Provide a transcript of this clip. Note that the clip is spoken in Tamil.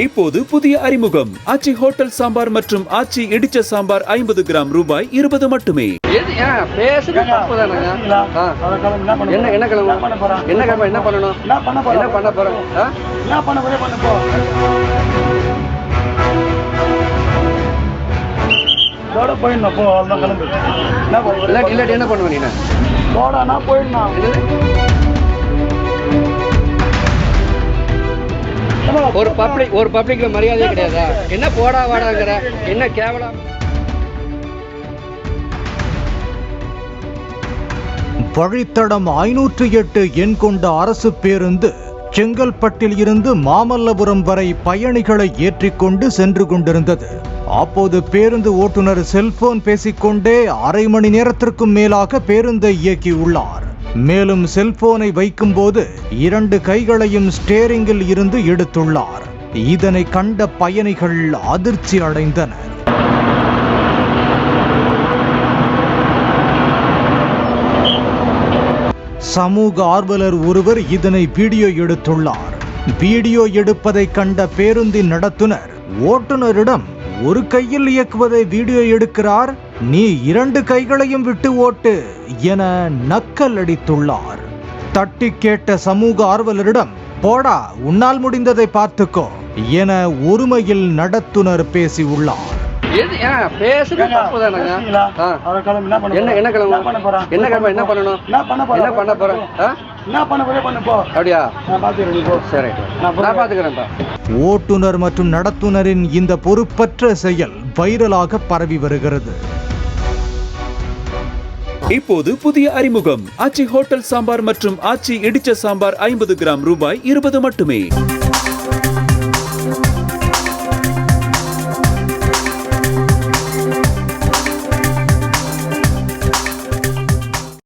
இப்போது புதிய அறிமுகம் ஆச்சி ஹோட்டல் சாம்பார் மற்றும் ஆச்சி இடிச்ச சாம்பார் 50 கிராம் ரூபாய் 20 மட்டுமே. என்ன பண்ணுவீங்க? ஒரு பப்ளிக்ல மரியாதை கிடையாதா? என்ன போடா வாடாங்கிற, என்ன கேவலம். வழித்தடம் 508 எண் கொண்ட அரசு பேருந்து செங்கல்பட்டில் இருந்து மாமல்லபுரம் வரை பயணிகளை ஏற்றிக்கொண்டு சென்று கொண்டிருந்தது. அப்போது பேருந்து ஓட்டுநர் செல்போன் பேசிக்கொண்டே அரை மணி நேரத்திற்கும் மேலாக பேருந்தை இயக்கியுள்ளார். மேலும் செல்போனை வைக்கும்போது 2 கைகளையும் ஸ்டேரிங்கில் இருந்து எடுத்துள்ளார். இதனை கண்ட பயணிகள் அதிர்ச்சி அடைந்தனர். சமூக ஆர்வலர் ஒருவர் இதனை வீடியோ எடுத்துள்ளார். வீடியோ எடுப்பதை கண்ட பேருந்தின் நடத்துனர் ஓட்டுநரிடம், ஒரு கையில் இயக்குவதை வீடியோ எடுக்கிறார், நீ 2 கைகளையும் விட்டு ஓட்டு என நக்கல் அடித்துள்ளார். தட்டி கேட்ட சமூக ஆர்வலரிடம், போடா உன்னால் முடிந்ததை பார்த்துக்கோ என ஒருமையில் நடத்துனர் பேசியுள்ளார். ஓட்டுநர் மற்றும் நடத்துனரின் இந்த பொறுப்பற்ற செயல் வைரலாக பரவி வருகிறது. இப்போது புதிய அறிமுகம் ஆச்சி ஹோட்டல் சாம்பார் மற்றும் ஆச்சி இடிச்ச சாம்பார் 50 கிராம் ரூபாய் 20 மட்டுமே.